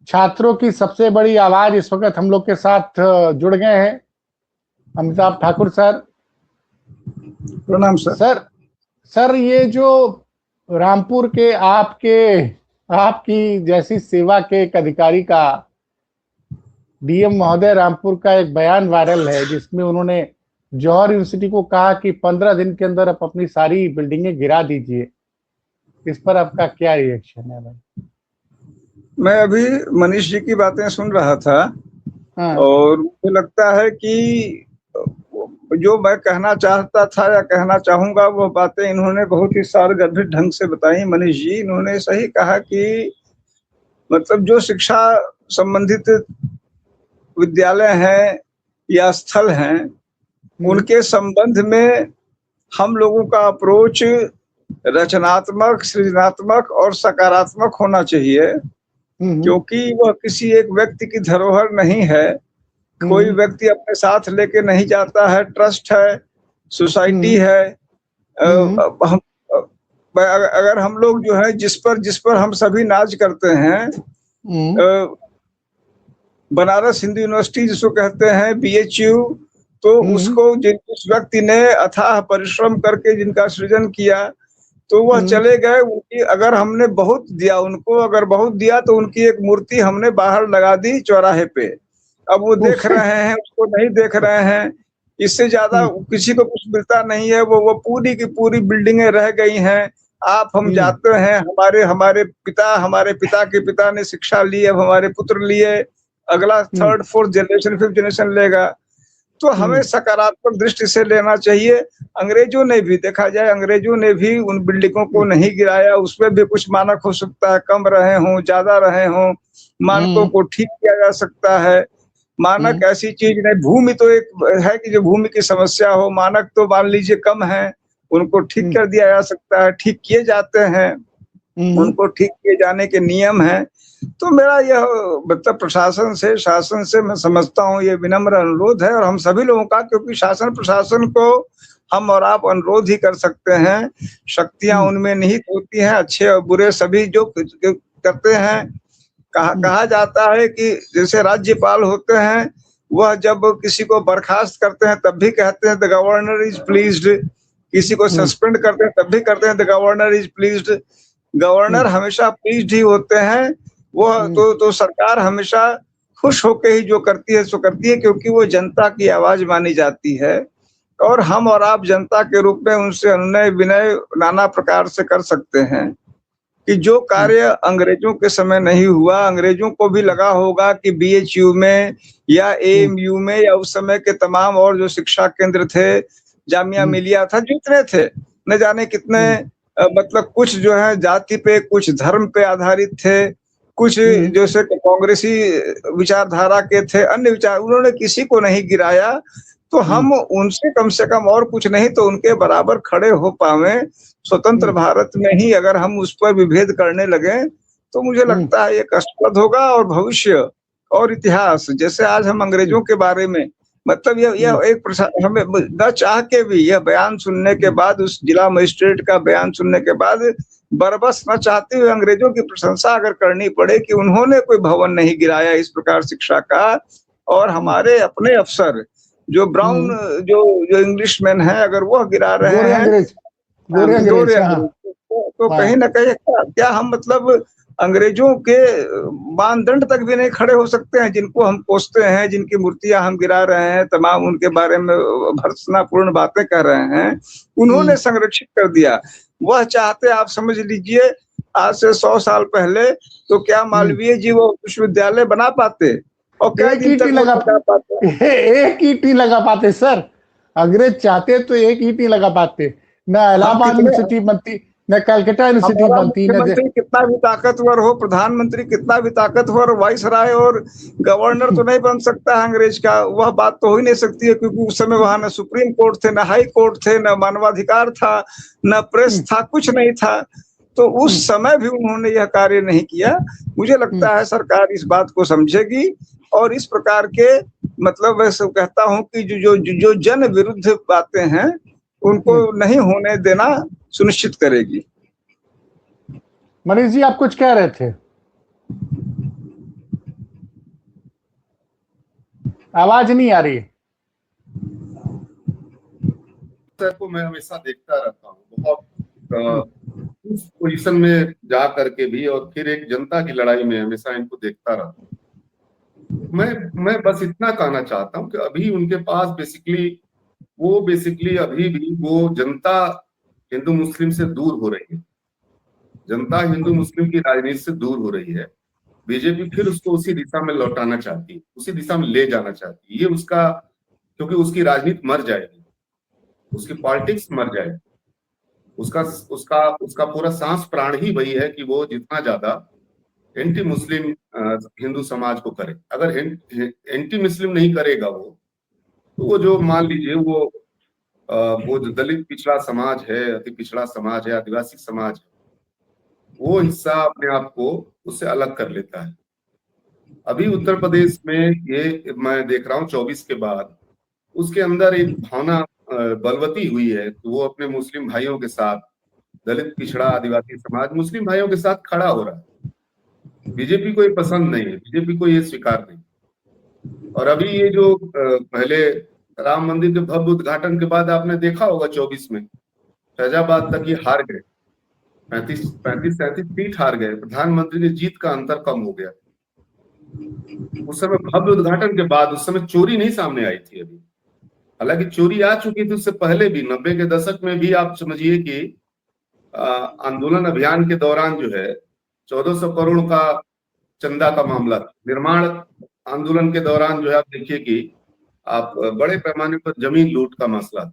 छात्रों की सबसे बड़ी आवाज इस वक्त हम लोग के साथ जुड़ गए हैं अमिताभ ठाकुर सर। प्रणाम सर। सर सर ये जो रामपुर के आपकी जैसी सेवा के एक अधिकारी का डीएम महोदय रामपुर का एक बयान वायरल है जिसमें उन्होंने जौहर यूनिवर्सिटी को कहा कि 15 दिन के अंदर आप अपनी सारी बिल्डिंगें गिरा दीजिए। इस पर आपका क्या रिएक्शन है भाई? मैं अभी मनीष जी की बातें सुन रहा था हाँ। और मुझे लगता है कि जो मैं कहना चाहता था या कहना चाहूंगा वो बातें इन्होंने बहुत ही सारगर्भित ढंग से बताई। मनीष जी इन्होंने सही कहा कि मतलब जो शिक्षा संबंधित विद्यालय हैं या स्थल हैं उनके संबंध में हम लोगों का अप्रोच रचनात्मक, सृजनात्मक और सकारात्मक होना चाहिए, क्योंकि वह किसी एक व्यक्ति की धरोहर नहीं है। कोई व्यक्ति अपने साथ लेके नहीं जाता है, ट्रस्ट है, सोसाइटी है। हम अगर हम लोग जो है जिस पर हम सभी नाज करते हैं, बनारस हिंदू यूनिवर्सिटी जिसको कहते हैं बीएचयू, तो उसको जिस व्यक्ति ने अथाह परिश्रम करके जिनका सृजन किया तो वह चले गए। उनकी अगर हमने बहुत दिया उनको, अगर बहुत दिया तो उनकी एक मूर्ति हमने बाहर लगा दी चौराहे पे। अब वो देख रहे हैं, उसको नहीं देख रहे हैं। इससे ज्यादा किसी को कुछ मिलता नहीं है। वो पूरी की पूरी बिल्डिंगें रह गई हैं। आप हम जाते हैं, हमारे पिता के पिता ने शिक्षा ली, अब हमारे पुत्र लिए, अगला third fourth generation fifth generation लेगा। तो हमें सकारात्मक दृष्टि से लेना चाहिए। अंग्रेजों ने भी देखा जाए, अंग्रेजों ने भी उन बिल्डिंगों को नहीं गिराया। उसमें भी कुछ मानक हो सकता है, कम रहे हों, ज्यादा रहे हों, मानकों को ठीक किया जा सकता है। मानक ऐसी चीज नहीं, भूमि तो एक है कि जो भूमि की समस्या हो, मानक तो मान लीजिए कम है, उनको ठीक कर दिया जा सकता है, ठीक किए जाते हैं, उनको ठीक किए जाने के नियम हैं। तो मेरा यह मतलब प्रशासन से, शासन से मैं समझता हूँ ये विनम्र अनुरोध है, और हम सभी लोगों का, क्योंकि शासन प्रशासन को हम और आप अनुरोध ही कर सकते हैं। शक्तियां उनमें निहित होती हैं, अच्छे और बुरे सभी जो करते हैं। कहा जाता है कि जैसे राज्यपाल होते हैं, वह जब किसी को बर्खास्त करते हैं तब भी कहते हैं द गवर्नर इज प्लीज्ड, किसी को सस्पेंड करते हैं तब भी करते हैं the governor is pleased. Governor हमेशा प्लीज्ड ही होते हैं। वह तो सरकार हमेशा खुश होकर ही जो करती है सो करती है, क्योंकि वो जनता की आवाज मानी जाती है। और हम और आप जनता के रूप में उनसे अनुनय विनय नाना प्रकार से कर सकते हैं कि जो कार्य अंग्रेजों के समय नहीं हुआ, अंग्रेजों को भी लगा होगा कि बीएचयू में या एएमयू में या उस समय के तमाम और जो शिक्षा केंद्र थे, जामिया मिलिया था, जितने थे न जाने कितने, मतलब कुछ जो है जाति पे, कुछ धर्म पे आधारित थे, कुछ जैसे कांग्रेसी विचारधारा के थे, अन्य विचार, उन्होंने किसी को नहीं गिराया। तो हम उनसे कम से कम और कुछ नहीं तो उनके बराबर खड़े हो पावे स्वतंत्र भारत में ही अगर हम उस पर विभेद करने लगे तो मुझे लगता है ये कष्टप्रद होगा। और भविष्य और इतिहास, जैसे आज हम अंग्रेजों के बारे में, मतलब यह एक हमें न चाह के भी यह बयान सुनने के बाद, उस जिला मजिस्ट्रेट का बयान सुनने के बाद, बरबस न चाहते हुए अंग्रेजों की प्रशंसा अगर करनी पड़े कि उन्होंने कोई भवन नहीं गिराया इस प्रकार शिक्षा का, और हमारे अपने अफसर जो ब्राउन जो इंग्लिश मैन है अगर वह गिरा रहे हैं, गोरे अंग्रेज, तो कहीं ना कहीं क्या हम मतलब अंग्रेजों के मानदंड तक भी नहीं खड़े हो सकते हैं, जिनको हम कोसते हैं, जिनकी मूर्तियां हम गिरा रहे हैं, तमाम उनके बारे में भर्त्सनापूर्ण बातें कर रहे हैं, उन्होंने संरक्षित कर दिया। वह चाहते, आप समझ लीजिए, आज से 100 साल पहले तो क्या मालवीय जी वो विश्वविद्यालय बना पाते, और क्या दिन तक लगा पाते? एक ईंट लगा पाते सर। अंग्रेज चाहते तो एक ईंट लगा पाते। न इलाहाबाद यूनिवर्सिटी बनती, न कलकत्ता यूनिवर्सिटी बनती, मुख्यमंत्री कितना भी ताकतवर हो, प्रधानमंत्री कितना भी ताकतवर, वाइस राय और गवर्नर तो नहीं बन सकता है अंग्रेज का। वह बात तो हो ही नहीं सकती है, क्योंकि उस समय वहां न सुप्रीम कोर्ट थे, न हाई कोर्ट थे, न मानवाधिकार था, न प्रेस था, कुछ नहीं था। तो उस समय भी उन्होंने यह कार्य नहीं किया। मुझे लगता है सरकार इस बात को समझेगी और इस प्रकार के, मतलब वैसे कहता हूं कि जो जन विरुद्ध बातें हैं उनको नहीं होने देना सुनिश्चित करेगी। मनीष जी, आप कुछ कह रहे थे? आवाज नहीं आ रही है। को मैं हमेशा देखता रहता हूँ, बहुत उस पोजीशन में जा करके भी, और फिर एक जनता की लड़ाई में हमेशा इनको देखता रहता हूँ। मैं बस इतना कहना चाहता हूँ कि अभी उनके पास बेसिकली अभी भी वो जनता हिंदू मुस्लिम से दूर हो रही है, जनता हिंदू मुस्लिम की राजनीति से दूर हो रही है। बीजेपी फिर उसको उसी दिशा में लौटाना चाहती है, उसी दिशा में ले जाना चाहती है। ये उसका, क्योंकि उसकी राजनीति मर जाएगी, उसकी पॉलिटिक्स मर जाएगी, उसका उसका उसका पूरा सांस प्राण ही वही है कि वो जितना ज्यादा एंटी मुस्लिम हिंदू समाज को करे। अगर एंटी मुस्लिम नहीं करेगा वो, तो वो जो मान लीजिए वो जो दलित पिछड़ा समाज है, अति पिछड़ा समाज है, आदिवासी समाज है, वो हिस्सा अपने आप को उससे अलग कर लेता है। अभी उत्तर प्रदेश में ये मैं देख रहा हूँ 24 के बाद उसके अंदर एक भावना बलवती हुई है कि वो अपने मुस्लिम भाइयों के साथ, दलित पिछड़ा आदिवासी समाज मुस्लिम भाइयों के साथ खड़ा हो रहा है। बीजेपी को ये पसंद नहीं है, बीजेपी को ये स्वीकार नहीं। और अभी ये जो पहले राम मंदिर के भव्य उद्घाटन के बाद आपने देखा होगा 24 में फैजाबाद तक ये हार गए, 35-37 सीट हार गए, प्रधानमंत्री की जीत का अंतर कम हो गया। उस समय भव्य उद्घाटन के बाद उस समय चोरी नहीं सामने आई थी अभी, हालांकि चोरी आ चुकी थी उससे पहले भी। 90 के दशक में भी आप समझिए कि आंदोलन अभियान के दौरान जो है 1400 करोड़ का चंदा का मामला, निर्माण आंदोलन के दौरान जो है आप देखिए कि आप बड़े पैमाने पर जमीन लूट का मसला,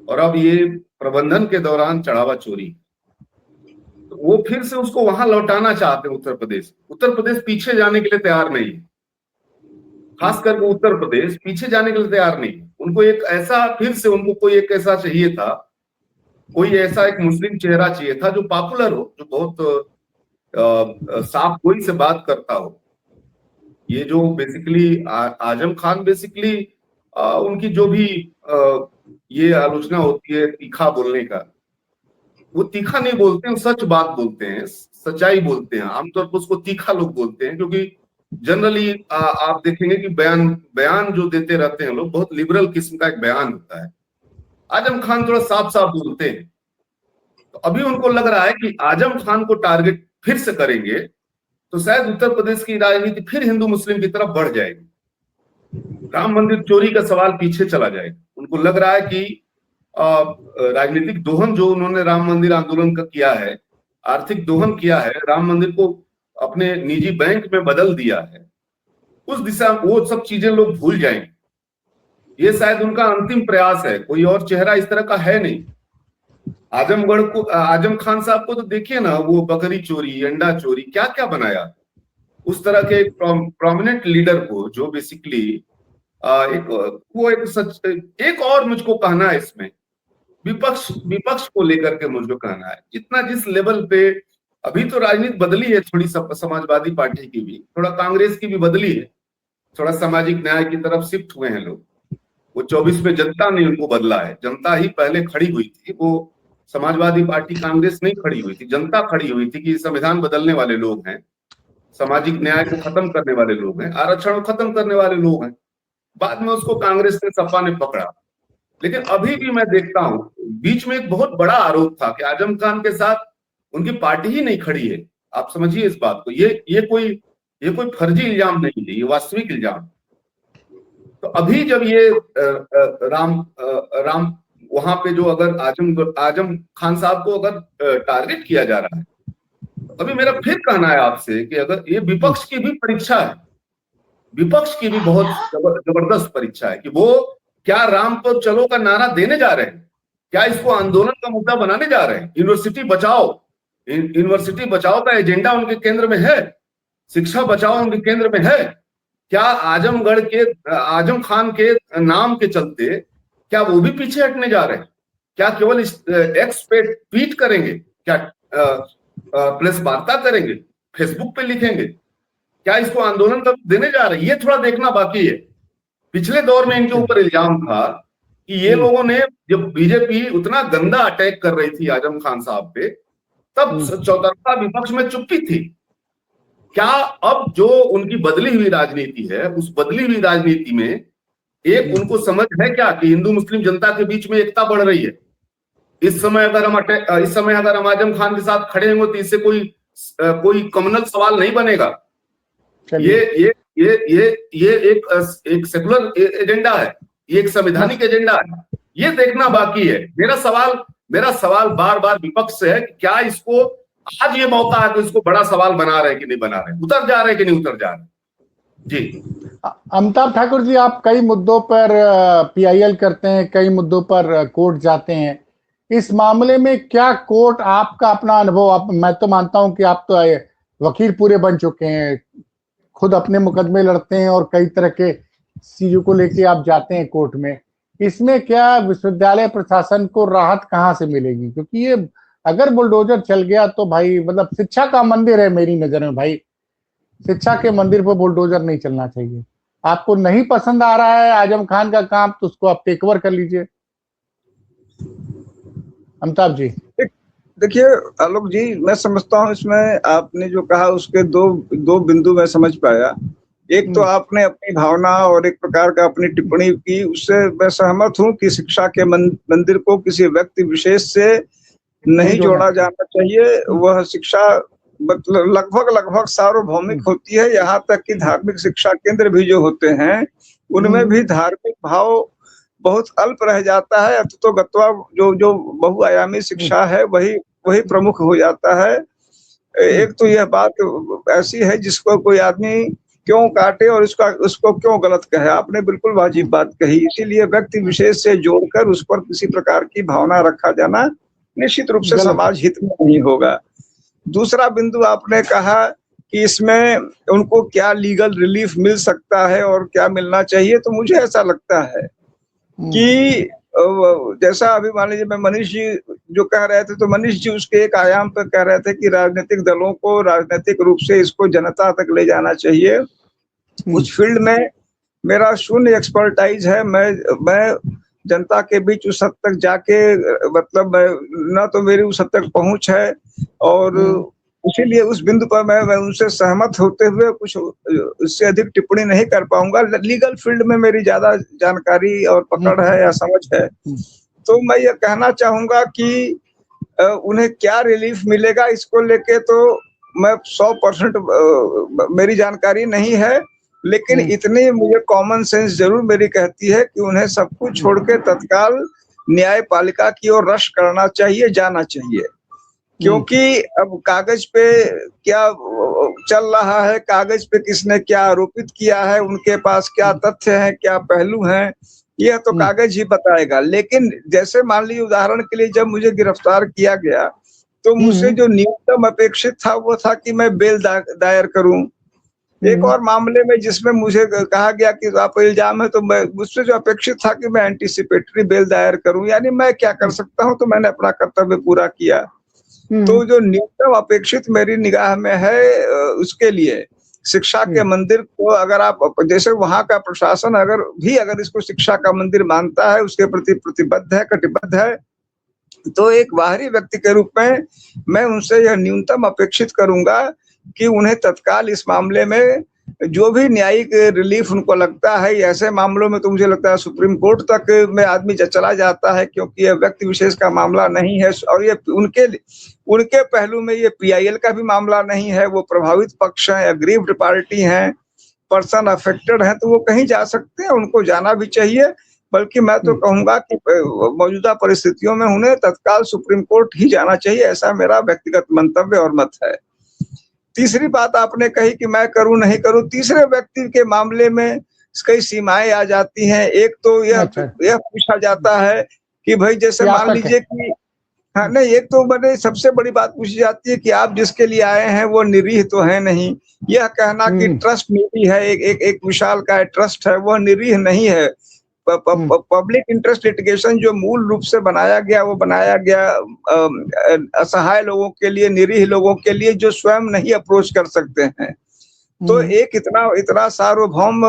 और अब ये प्रबंधन के दौरान चढ़ावा चोरी। तो वो फिर से उसको वहां लौटाना चाहते हैं उत्तर प्रदेश पीछे जाने के लिए तैयार नहीं है, खासकर उत्तर प्रदेश पीछे जाने के लिए तैयार नहीं है। उनको एक ऐसा, फिर से उनको कोई एक ऐसा चाहिए था, कोई ऐसा एक मुस्लिम चेहरा चाहिए था जो पॉपुलर हो, जो बहुत साफ गोई से बात करता हो। ये जो बेसिकली आजम खान बेसिकली उनकी जो भी ये आलोचना होती है तीखा बोलने का, वो तीखा नहीं बोलते हैं, सच बात बोलते हैं, सच्चाई बोलते हैं। आमतौर पर उसको तीखा लोग बोलते हैं, क्योंकि जनरली आप देखेंगे कि बयान जो देते रहते हैं लोग, बहुत लिबरल किस्म का एक बयान होता है। आजम खान थोड़ा साफ साफ बोलते हैं। तो अभी उनको लग रहा है कि आजम खान को टारगेट फिर से करेंगे तो शायद उत्तर प्रदेश की राजनीति फिर हिंदू मुस्लिम की तरफ बढ़ जाएगी, राम मंदिर चोरी का सवाल पीछे चला जाएगा। उनको लग रहा है कि राजनीतिक दोहन जो उन्होंने राम मंदिर आंदोलन का किया है, आर्थिक दोहन किया है, राम मंदिर को अपने निजी बैंक में बदल दिया है, उस दिशा वो सब चीजें लोग भूल जाएंगे। ये शायद उनका अंतिम प्रयास है, कोई और चेहरा इस तरह का है नहीं। आजमगढ़ को, आजम खान साहब को तो देखिए ना, वो बकरी चोरी, अंडा चोरी, क्या क्या बनाया। उस तरह के एक प्रोमिनेंट लीडर को जो बेसिकली एक और मुझको कहना है इसमें, विपक्ष को लेकर के मुझको कहना है, जितना जिस लेवल पे अभी तो राजनीति बदली है, थोड़ी समाजवादी पार्टी की भी, थोड़ा कांग्रेस की भी बदली है, थोड़ा सामाजिक न्याय की तरफ शिफ्ट हुए हैं लोग। वो 24 में जनता ने उनको बदला है, जनता ही पहले खड़ी हुई थी, वो समाजवादी पार्टी कांग्रेस नहीं खड़ी हुई थी, जनता खड़ी हुई थी कि संविधान बदलने वाले लोग हैं, सामाजिक न्याय को खत्म करने वाले लोग हैं, आरक्षण को खत्म करने वाले लोग हैं। बाद में उसको कांग्रेस ने, सपा ने पकड़ा। लेकिन अभी भी मैं देखता हूं, बीच में एक बहुत बड़ा आरोप था कि आजम खान के साथ उनकी पार्टी ही नहीं खड़ी है। आप समझिए इस बात को, ये कोई फर्जी इल्जाम नहीं है, ये वास्तविक इल्जाम। तो अभी जब ये राम वहां पे जो अगर आजम खान साहब को अगर टारगेट किया जा रहा है, तो अभी मेरा फिर कहना है आपसे कि अगर ये विपक्ष की भी परीक्षा है, विपक्ष की भी बहुत जबरदस्त परीक्षा है कि वो क्या राम पर चलो का नारा देने जा रहे हैं, क्या इसको आंदोलन का मुद्दा बनाने जा रहे हैं। यूनिवर्सिटी बचाओ का एजेंडा उनके केंद्र में है, शिक्षा बचाओ उनके केंद्र में है। क्या आजमगढ़ के आजम खान के नाम के चलते क्या वो भी पीछे हटने जा रहे हैं? क्या केवल एक्स पे ट्वीट करेंगे, क्या प्रेस वार्ता करेंगे, फेसबुक पे लिखेंगे, क्या इसको आंदोलन तक देने जा रहे हैं? ये थोड़ा देखना बाकी है। पिछले दौर में इनके ऊपर इल्जाम था कि ये लोगों ने, जब बीजेपी उतना गंदा अटैक कर रही थी आजम खान साहब पे, तब चौतरफा विपक्ष में चुप्पी थी। क्या अब जो उनकी बदली हुई राजनीति है, उस बदली हुई राजनीति में एक उनको समझ है क्या कि हिंदू मुस्लिम जनता के बीच में एकता बढ़ रही है? इस समय अगर हम आजम खान के साथ खड़े होंगे तो इससे कोई कम्युनल सवाल नहीं बनेगा। ये एक सेकुलर एजेंडा है, ये एक संवैधानिक एजेंडा है, ये देखना बाकी है। मेरा सवाल बार बार विपक्ष से है कि क्या इसको आज ये मौका है तो इसको बड़ा सवाल बना रहे हैं कि नहीं बना रहे, उतर जा रहे हैं कि नहीं उतर जा रहे? जी अमिताभ ठाकुर जी, आप कई मुद्दों पर PIL करते हैं, कई मुद्दों पर कोर्ट जाते हैं। इस मामले में क्या कोर्ट आपका अपना अनुभव, मैं तो मानता हूं कि आप तो वकील पूरे बन चुके हैं, खुद अपने मुकदमे लड़ते हैं और कई तरह के चीजों को लेके आप जाते हैं कोर्ट में। इसमें क्या विश्वविद्यालय प्रशासन को राहत कहां से मिलेगी? क्योंकि ये अगर बुलडोजर चल गया तो भाई मतलब शिक्षा का मंदिर है मेरी नजर में भाई, शिक्षा के मंदिर पर बुलडोजर नहीं चलना चाहिए। आपको नहीं पसंद आ रहा है आजम खान का काम तो उसको आप टेक ओवर कर लीजिए। अमिताभ जी देखिए आलोक जी, मैं समझता हूँ इसमें आपने जो कहा उसके दो बिंदु मैं समझ पाया। एक तो आपने अपनी भावना और एक प्रकार का अपनी टिप्पणी की, उससे मैं सहमत हूँ कि शिक्षा के मंदिर को किसी व्यक्ति विशेष से नहीं जोड़ा जाना चाहिए। वह शिक्षा मतलब लगभग सार्वभौमिक होती है। यहाँ तक कि धार्मिक शिक्षा केंद्र भी जो होते हैं उनमें भी धार्मिक भाव बहुत अल्प रह जाता है। तो गत्वा जो बहुआयामी शिक्षा है वही प्रमुख हो जाता है। एक तो यह बात ऐसी है जिसको कोई आदमी क्यों काटे और उसको क्यों गलत कहे। आपने बिल्कुल वाजिब बात कही। इसीलिए व्यक्ति विशेष से जोड़कर उस पर किसी प्रकार की भावना रखा जाना निश्चित रूप से समाज हित में नहीं होगा। दूसरा बिंदु आपने कहा कि इसमें उनको क्या लीगल रिलीफ मिल सकता है और क्या मिलना चाहिए। तो मुझे ऐसा लगता है कि जैसा अभी मान लीजिए मैं मनीष जी जो कह रहे थे, तो मनीष जी उसके एक आयाम पर कह रहे थे कि राजनीतिक दलों को राजनीतिक रूप से इसको जनता तक ले जाना चाहिए। उस फील्ड में मेरा शून्य एक्सपर्टाइज है। मैं जनता के बीच उस हद तक जाके मतलब न तो मेरी उस हद तक पहुंच है, और इसीलिए उस बिंदु पर मैं उनसे सहमत होते हुए कुछ उससे अधिक टिप्पणी नहीं कर पाऊंगा। लीगल फील्ड में मेरी ज्यादा जानकारी और पकड़ है या समझ है। तो मैं ये कहना चाहूंगा कि उन्हें क्या रिलीफ मिलेगा इसको लेके तो मैं 100% मेरी जानकारी नहीं है, लेकिन इतनी मुझे कॉमन सेंस जरूर मेरी कहती है कि उन्हें सब कुछ छोड़ के तत्काल न्यायपालिका की ओर रश करना चाहिए, जाना चाहिए। क्योंकि अब कागज पे क्या चल रहा है, कागज पे किसने क्या आरोपित किया है, उनके पास क्या तथ्य हैं, क्या पहलू हैं, यह तो कागज ही बताएगा। लेकिन जैसे मान लीजिए उदाहरण के लिए जब मुझे गिरफ्तार किया गया तो मुझसे जो न्यूनतम अपेक्षित था वो था कि मैं बेल दायर करूं। एक और मामले में जिसमें मुझे कहा गया कि आप इल्जाम है, तो मैं मुझसे जो अपेक्षित था कि मैं एंटीसिपेटरी बेल दायर करूं, यानी मैं क्या कर सकता हूं, तो मैंने अपना कर्तव्य पूरा किया। तो जो न्यूनतम अपेक्षित मेरी निगाह में है उसके लिए शिक्षा के मंदिर को अगर आप जैसे वहां का प्रशासन अगर इसको शिक्षा का मंदिर मानता है, उसके प्रति प्रतिबद्ध है, कटिबद्ध है, तो एक बाहरी व्यक्ति के रूप में मैं उनसे यह न्यूनतम अपेक्षित करूंगा कि उन्हें तत्काल इस मामले में जो भी न्यायिक रिलीफ उनको लगता है, ऐसे मामलों में तो मुझे लगता है सुप्रीम कोर्ट तक में आदमी चला जाता है, क्योंकि यह व्यक्ति विशेष का मामला नहीं है और ये उनके पहलू में ये PIL का भी मामला नहीं है। वो प्रभावित पक्ष हैं, अग्रीव्ड पार्टी हैं, पर्सन अफेक्टेड हैं, तो वो कहीं जा सकते हैं, उनको जाना भी चाहिए। बल्कि मैं तो कहूंगा कि मौजूदा परिस्थितियों में उन्हें तत्काल सुप्रीम कोर्ट ही जाना चाहिए, ऐसा मेरा व्यक्तिगत मंतव्य और मत है। तीसरी बात आपने कही कि मैं करूं नहीं करूं, तीसरे व्यक्ति के मामले में कई सीमाएं आ जाती हैं। एक तो यह पूछा जाता है कि भाई जैसे मान लीजिए कि हाँ नहीं, एक तो मैंने सबसे बड़ी बात पूछी जाती है कि आप जिसके लिए आए हैं वो निरीह तो है नहीं। यह कहना कि ट्रस्ट निरीह है, एक विशाल का ट्रस्ट है, वह निरीह नहीं है। पब्लिक इंटरेस्ट लिटिगेशन जो मूल रूप से बनाया गया असहाय लोगों के लिए, निरीह लोगों के लिए जो स्वयं नहीं अप्रोच कर सकते हैं। तो एक इतना सार्वभौम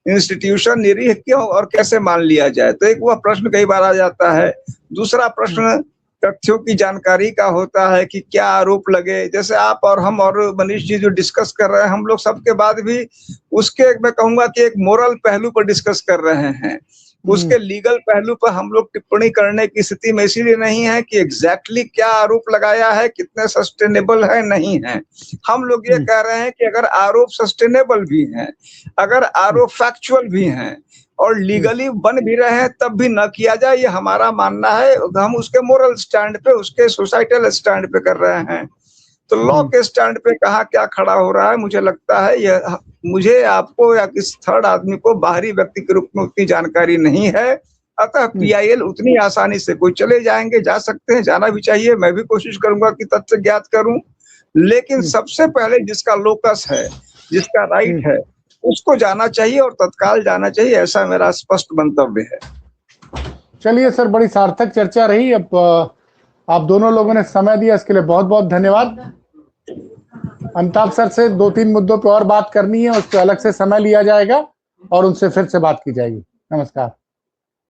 इंस्टीट्यूशन निरीह क्यों और कैसे मान लिया जाए, तो एक वह प्रश्न कई बार आ जाता है। दूसरा प्रश्न तथ्यों की जानकारी का होता है कि क्या आरोप लगे। जैसे आप और हम और मनीष जी जो डिस्कस कर रहे हैं, हम लोग सबके बाद भी उसके मैं कहूंगा कि एक मोरल पहलू पर डिस्कस कर रहे हैं। उसके लीगल पहलू पर हम लोग टिप्पणी करने की स्थिति में इसीलिए नहीं है कि एग्जैक्टली क्या आरोप लगाया है, कितने सस्टेनेबल है, नहीं है। हम लोग ये कह रहे हैं कि अगर आरोप सस्टेनेबल भी हैं, अगर आरोप फैक्चुअल भी हैं और लीगली बन भी रहे हैं, तब भी न किया जाए, ये हमारा मानना है। हम उसके मोरल स्टैंड पे, उसके सोसाइटल स्टैंड पे कर रहे हैं। तो लॉ के स्टैंड पे कहाँ क्या खड़ा हो रहा है, मुझे लगता है यह मुझे, आपको या किसी थर्ड आदमी को बाहरी व्यक्ति के रूप में उतनी जानकारी नहीं है। अतः PIL उतनी आसानी से कोई चले जाएंगे, जा सकते हैं, जाना भी चाहिए। मैं भी कोशिश करूंगा कि तथ्य ज्ञात करूं, लेकिन सबसे पहले जिसका लोकस है, जिसका राइट है, उसको जाना चाहिए और तत्काल जाना चाहिए, ऐसा मेरा स्पष्ट मंतव्य है। चलिए सर, बड़ी सार्थक चर्चा रही। अब आप दोनों लोगों ने समय दिया, इसके लिए बहुत बहुत धन्यवाद। अमिताभ सर से 2-3 मुद्दों पे और बात करनी है, उस पर अलग से समय लिया जाएगा और उनसे फिर से बात की जाएगी। नमस्कार।